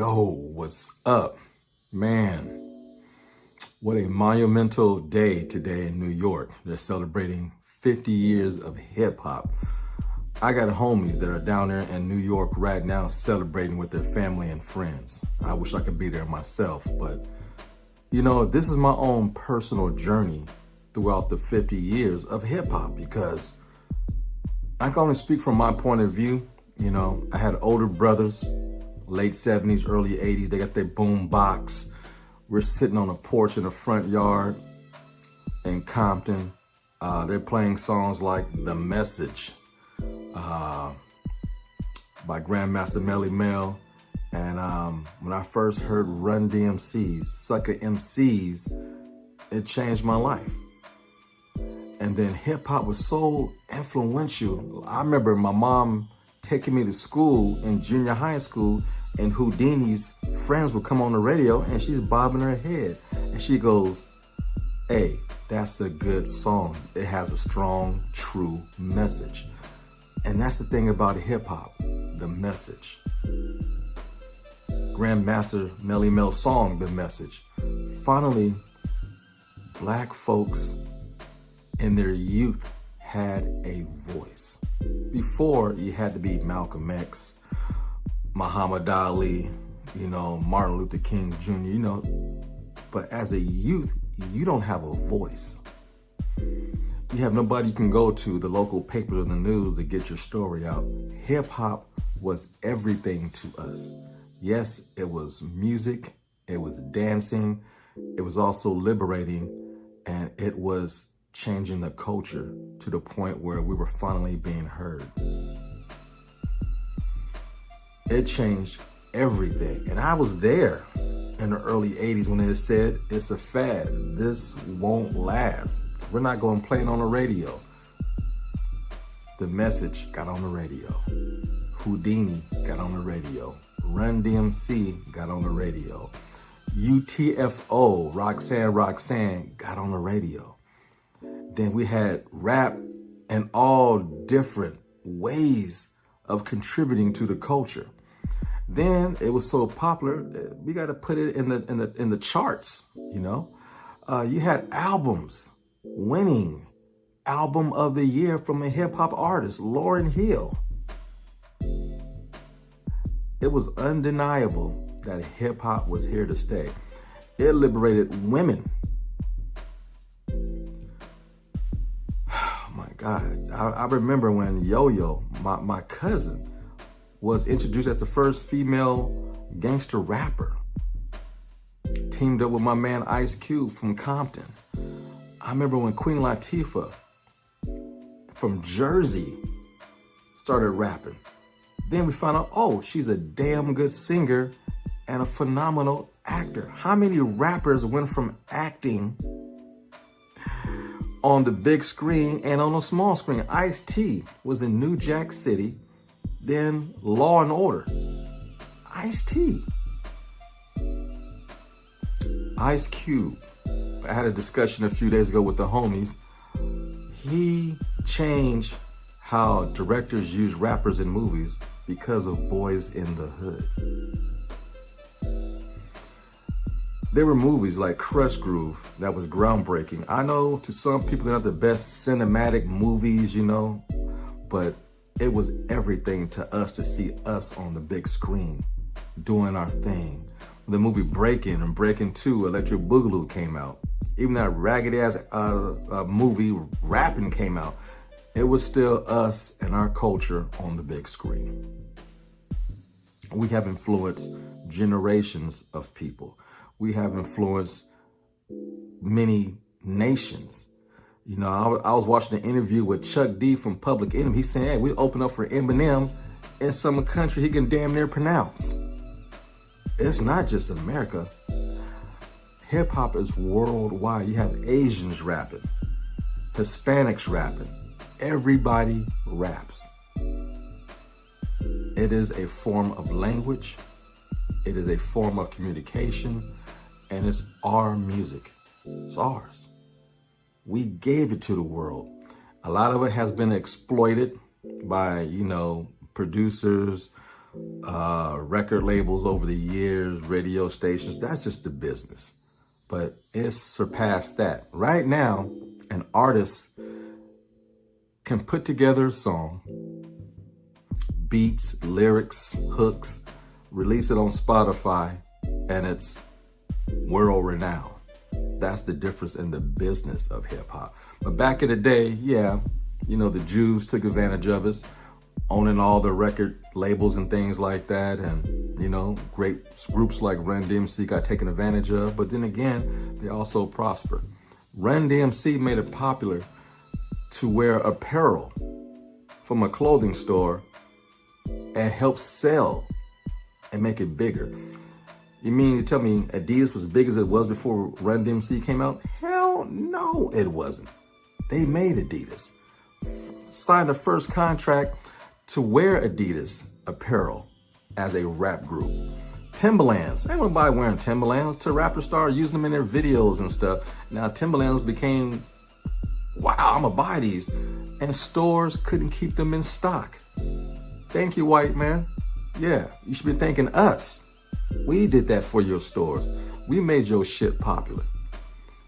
Yo, what's up? Man, what a monumental day today in New York. They're celebrating 50 years of hip hop. I got homies that are down there in New York right now celebrating with their family and friends. I wish I could be there myself, but this is my own personal journey throughout the 50 years of hip hop because I can only speak from my point of view. I had older brothers, late 70s, early 80s. They got their boom box. We're sitting on a porch in the front yard in Compton. They're playing songs like The Message by Grandmaster Melly Mel. And when I first heard Run DMC's Sucker MCs, it changed my life. And then hip hop was so influential. I remember my mom taking me to school in junior high school, and Houdini's friends would come on the radio and she's bobbing her head. And she goes, "Hey, that's a good song. It has a strong, true message." And that's the thing about hip hop, the message. Grandmaster Melly Mel's song, The Message. Finally, black folks in their youth had a voice. Before, you had to be Malcolm X, Muhammad Ali, Martin Luther King Jr., but as a youth, you don't have a voice. You have nobody you can go to, the local papers or the news, to get your story out. Hip hop was everything to us. Yes, it was music, it was dancing, it was also liberating, and it was changing the culture to the point where we were finally being heard. It changed everything. And I was there in the early 80s when it said, it's a fad. This won't last. We're not going to play it on the radio. The Message got on the radio. Houdini got on the radio. Run DMC got on the radio. UTFO, Roxanne got on the radio. Then we had rap and all different ways of contributing to the culture. Then it was so popular, we got to put it in the charts. You had albums winning album of the year from a hip hop artist, Lauryn Hill. It was undeniable that hip hop was here to stay. It liberated women. God, I remember when Yo-Yo, my cousin, was introduced as the first female gangster rapper. Teamed up with my man Ice Cube from Compton. I remember when Queen Latifah from Jersey started rapping. Then we found out, she's a damn good singer and a phenomenal actor. How many rappers went from acting on the big screen and on a small screen? Ice-T was in New Jack City, then Law and Order. Ice-T. Ice Cube. I had a discussion a few days ago with the homies. He changed how directors use rappers in movies because of Boys in the Hood. There were movies like Crush Groove that was groundbreaking. I know to some people they're not the best cinematic movies, but it was everything to us to see us on the big screen doing our thing. The movie Breakin' and Breakin' 2, Electric Boogaloo came out. Even that raggedy ass movie Rappin' came out. It was still us and our culture on the big screen. We have influenced generations of people. We have influenced many nations. I was watching an interview with Chuck D from Public Enemy. He's saying, hey, we open up for Eminem in some country he can damn near pronounce. It's not just America. Hip hop is worldwide. You have Asians rapping, Hispanics rapping. Everybody raps. It is a form of language. It is a form of communication. And it's our music. It's ours. We gave it to the world. A lot of it has been exploited by, producers record labels over the years, radio stations. That's just the business. But it's surpassed that. Right now, an artist can put together a song, beats, lyrics, hooks, release it on Spotify, and it's world renowned. That's the difference in the business of hip hop. But back in the day, yeah, you know, the Jews took advantage of us, owning all the record labels and things like that. And, you know, great groups like Run DMC got taken advantage of. But then again, they also prospered. Run DMC made it popular to wear apparel from a clothing store and help sell and make it bigger. You mean to tell me Adidas was as big as it was before Run DMC came out? Hell no, it wasn't. They made Adidas. Signed the first contract to wear Adidas apparel as a rap group. Timberlands, ain't nobody wearing Timberlands till rappers started using them in their videos and stuff. Now Timberlands became, wow, I'ma buy these. And stores couldn't keep them in stock. Thank you, white man. Yeah, you should be thanking us. We did that for your stores. We made your shit popular.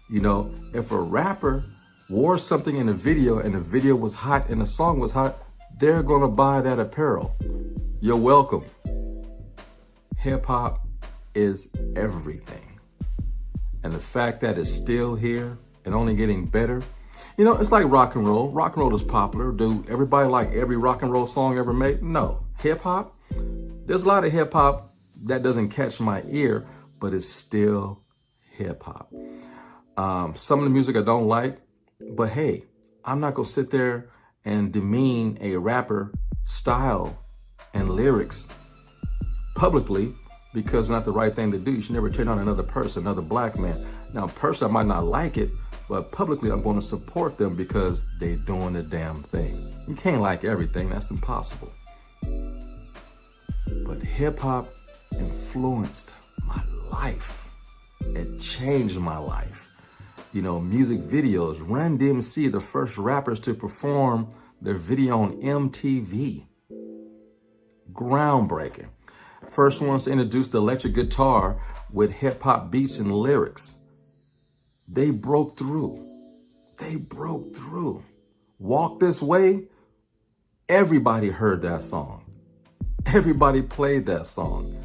You know, if a rapper wore something in a video and the video was hot and the song was hot, they're gonna buy that apparel. You're welcome. Hip hop is everything. And the fact that it's still here and only getting better, you know, it's like rock and roll. Rock and roll is popular. Do everybody like every rock and roll song ever made? No. Hip hop, there's a lot of hip hop that doesn't catch my ear, but it's still hip hop. Some of the music I don't like, but hey, I'm not gonna sit there and demean a rapper style and lyrics publicly because it's not the right thing to do. You should never turn on another person, another black man. Now, personally, I might not like it, but publicly I'm gonna support them because they're doing the damn thing. You can't like everything, that's impossible. But hip hop influenced my life. It changed my life. You know, music videos. Run DMC, the first rappers to perform their video on MTV. Groundbreaking. First ones to introduce the electric guitar with hip hop beats and lyrics. They broke through. They broke through. Walk This Way, everybody heard that song. Everybody played that song.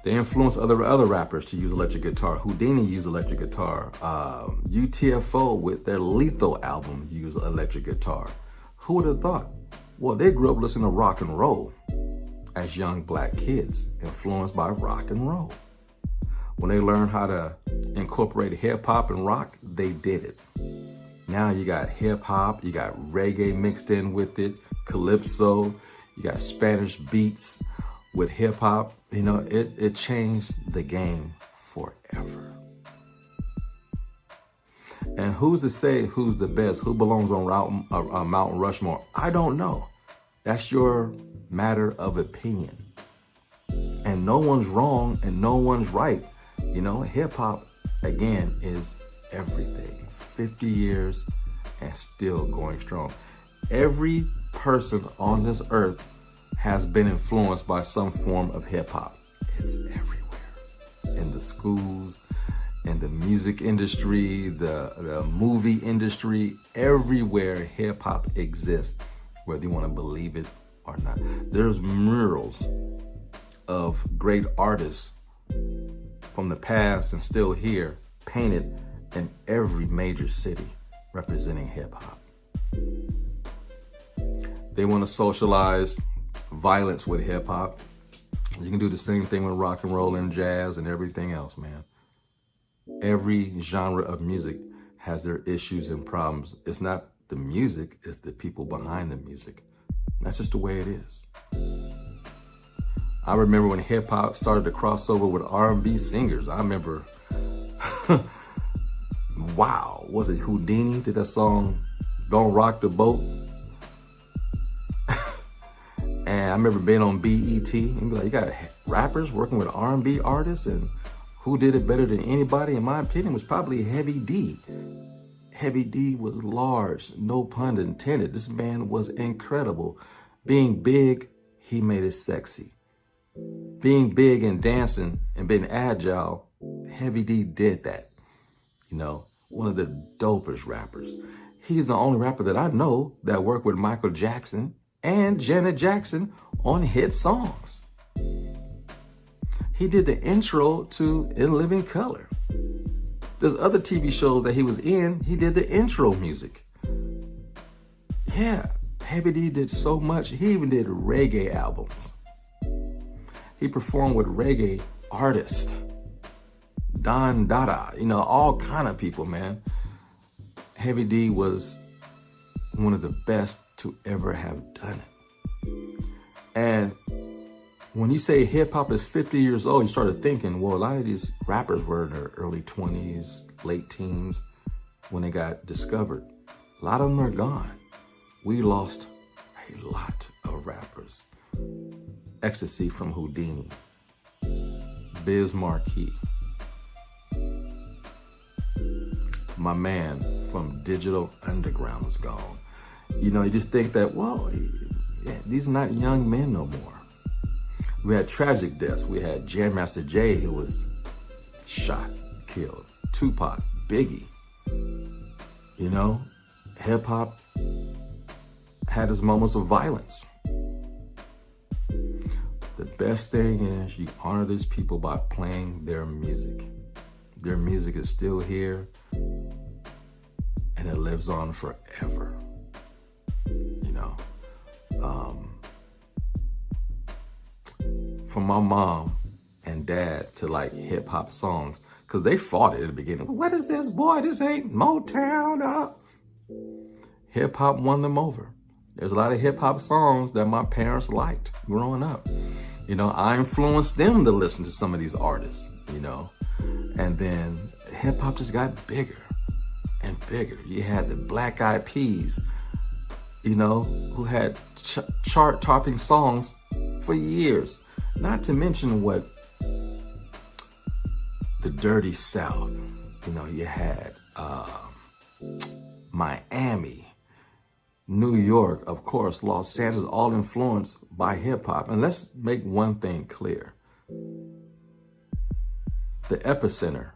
They influenced other rappers to use electric guitar. Houdini used electric guitar. UTFO with their Lethal album used electric guitar. Who would have thought? Well, they grew up listening to rock and roll as young black kids, influenced by rock and roll. When they learned how to incorporate hip hop and rock, they did it. Now you got hip hop, you got reggae mixed in with it, calypso, you got Spanish beats with hip hop. You know, it changed the game forever. And who's to say who's the best, who belongs on Mount Rushmore? I don't know. That's your matter of opinion. And no one's wrong and no one's right. You know, hip hop, again, is everything. 50 years and still going strong. Every person on this earth has been influenced by some form of hip hop. It's everywhere. In the schools, in the music industry, the movie industry, everywhere hip hop exists, whether you want to believe it or not. There's murals of great artists from the past and still here, painted in every major city representing hip hop. They want to socialize violence with hip hop. You can do the same thing with rock and roll and jazz and everything else, man. Every genre of music has their issues and problems. It's not the music, it's the people behind the music. That's just the way it is. I remember when hip hop started to cross over with R&B singers. I remember, wow, was it Houdini did that song, Don't Rock the Boat? And I remember being on BET and be like, you got rappers working with R&B artists, and who did it better than anybody, in my opinion, was probably Heavy D. Heavy D was large, no pun intended. This man was incredible. Being big, he made it sexy. Being big and dancing and being agile, Heavy D did that. You know, one of the dopest rappers. He's the only rapper that I know that worked with Michael Jackson and Janet Jackson on hit songs. He did the intro to In Living Color. There's other TV shows that he was in, he did the intro music. Yeah, Heavy D did so much. He even did reggae albums. He performed with reggae artists, Don Dada, you know, all kind of people, man. Heavy D was one of the best to ever have done it. And when you say hip hop is 50 years old, you started thinking, well, a lot of these rappers were in their early 20s, late teens when they got discovered. A lot of them are gone. We lost a lot of rappers. Ecstasy from Houdini, Biz Markie, my man from Digital Underground is gone. You know, you just think that, well, yeah, these are not young men no more. We had tragic deaths. We had Jam Master Jay, who was shot, killed. Tupac, Biggie. You know, hip hop had its moments of violence. The best thing is you honor these people by playing their music. Their music is still here and it lives on forever. You know, from my mom and dad to like hip hop songs, because they fought it at the beginning. What is this, boy? This ain't Motown. Hip hop won them over. There's a lot of hip hop songs that my parents liked growing up. You know, I influenced them to listen to some of these artists, you know, and then hip hop just got bigger and bigger. You had the Black Eyed Peas, you know, who had chart topping songs for years. Not to mention what the Dirty South, you know, you had Miami, New York, of course, Los Angeles, all influenced by hip hop. And let's make one thing clear. The epicenter,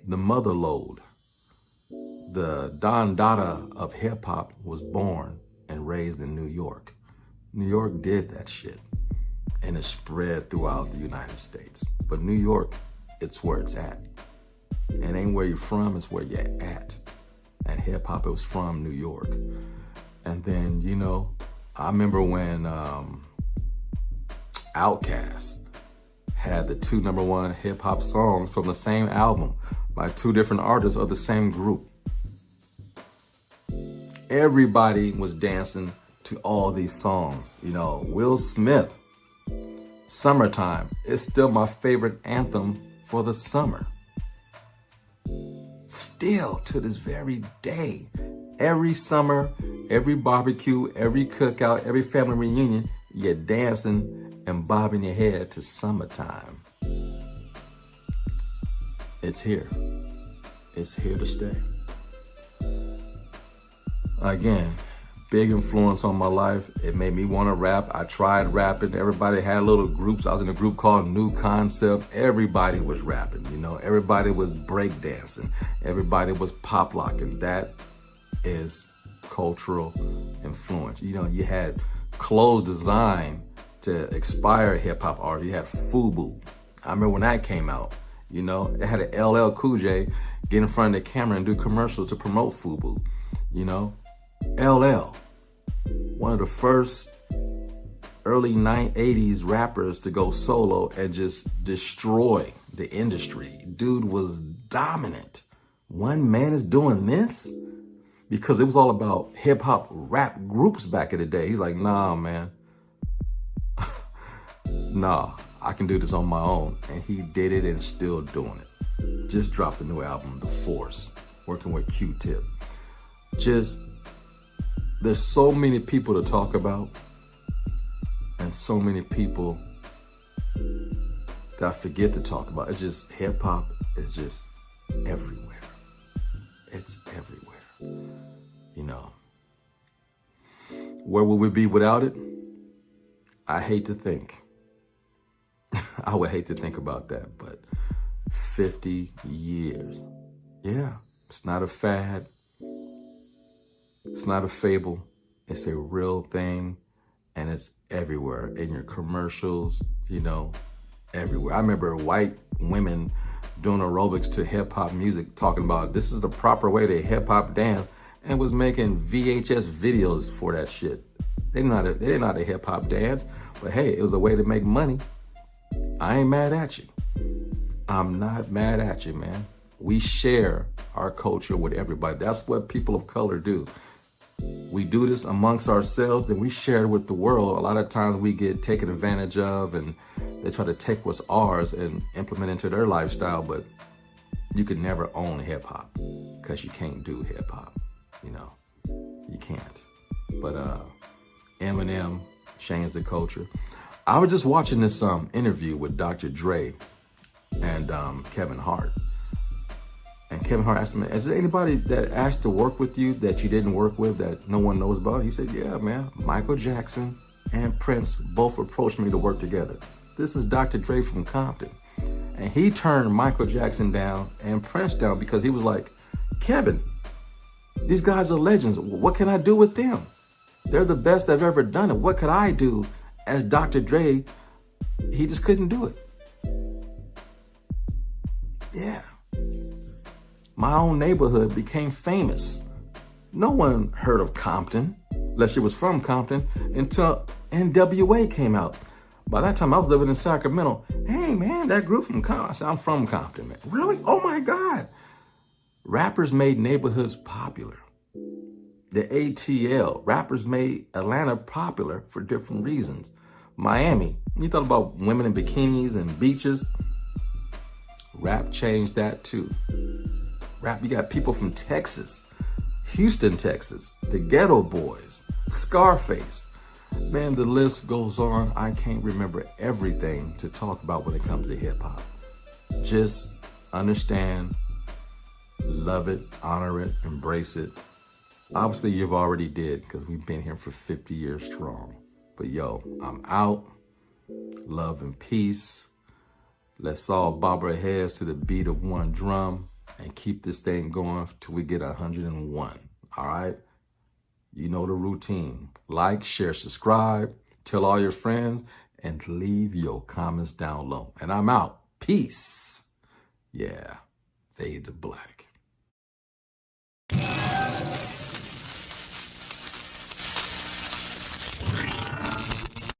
the mother lode, the Don Dada of hip hop was born and raised in New York. New York did that shit. And it spread throughout the United States. But New York, it's where it's at. It ain't where you're from, it's where you're at. And hip hop, it was from New York. And then, you know, I remember when Outkast had the 2 #1 hip hop songs from the same album by 2 different artists of the same group. Everybody was dancing to all these songs. You know, Will Smith, Summertime, is still my favorite anthem for the summer. Still to this very day, every summer, every barbecue, every cookout, every family reunion, you're dancing and bobbing your head to Summertime. It's here. It's here to stay. Again, big influence on my life. It made me want to rap. I tried rapping. Everybody had little groups. I was in a group called New Concept. Everybody was rapping, you know. Everybody was breakdancing. Everybody was pop locking. That is cultural influence. You know, you had clothes designed to inspire hip hop art. You had FUBU. I remember when that came out, you know, it had an LL Cool J get in front of the camera and do commercials to promote FUBU. You know, LL, one of the first early 80s rappers to go solo and just destroy the industry. Dude was dominant. One man is doing this? Because it was all about hip hop rap groups back in the day. He's like, nah, man. Nah, I can do this on my own. And he did it and still doing it. Just dropped a new album, The Force, working with Q-Tip. Just, there's so many people to talk about and so many people that I forget to talk about. It's just, hip hop is just everywhere. It's everywhere. You know, where would we be without it? I hate to think. I would hate to think about that, but 50 years. Yeah, it's not a fad. It's not a fable. It's a real thing, and it's everywhere in your commercials, you know, everywhere. I remember white women doing aerobics to hip hop music, talking about this is the proper way to hip hop dance, and was making VHS videos for that shit. They didn't know how to hip hop dance, but hey, it was a way to make money. I ain't mad at you. I'm not mad at you, man. We share our culture with everybody. That's what people of color do. We do this amongst ourselves, then we share it with the world. A lot of times we get taken advantage of, and they try to take what's ours and implement into their lifestyle, but you can never own hip hop because you can't do hip hop, you know, you can't. But Eminem changed the culture. I was just watching this interview with Dr. Dre and Kevin Hart. And Kevin Hart asked him, is there anybody that asked to work with you that you didn't work with that no one knows about? He said, yeah, man, Michael Jackson and Prince both approached me to work together. This is Dr. Dre from Compton. And he turned Michael Jackson down and Prince down because he was like, Kevin, these guys are legends. What can I do with them? They're the best I've ever done it. What could I do as Dr. Dre? He just couldn't do it. Yeah. My own neighborhood became famous. No one heard of Compton, unless you was from Compton, until NWA came out. By that time, I was living in Sacramento. Hey, man, that group from Compton. I said, I'm from Compton, man. Really? Oh, my God. Rappers made neighborhoods popular. The ATL, rappers made Atlanta popular for different reasons. Miami, you thought about women in bikinis and beaches. Rap changed that too. Rap, you got people from Texas, Houston, Texas, the Ghetto Boys, Scarface. Man, the list goes on. I can't remember everything to talk about when it comes to hip hop. Just understand, love it, honor it, embrace it. Obviously, you've already did because we've been here for 50 years strong. But yo, I'm out. Love and peace. Let's all bob our heads to the beat of one drum and keep this thing going till we get 101. All right? You know the routine. Like, share, subscribe, tell all your friends, and leave your comments down low. And I'm out. Peace. Yeah, fade to black.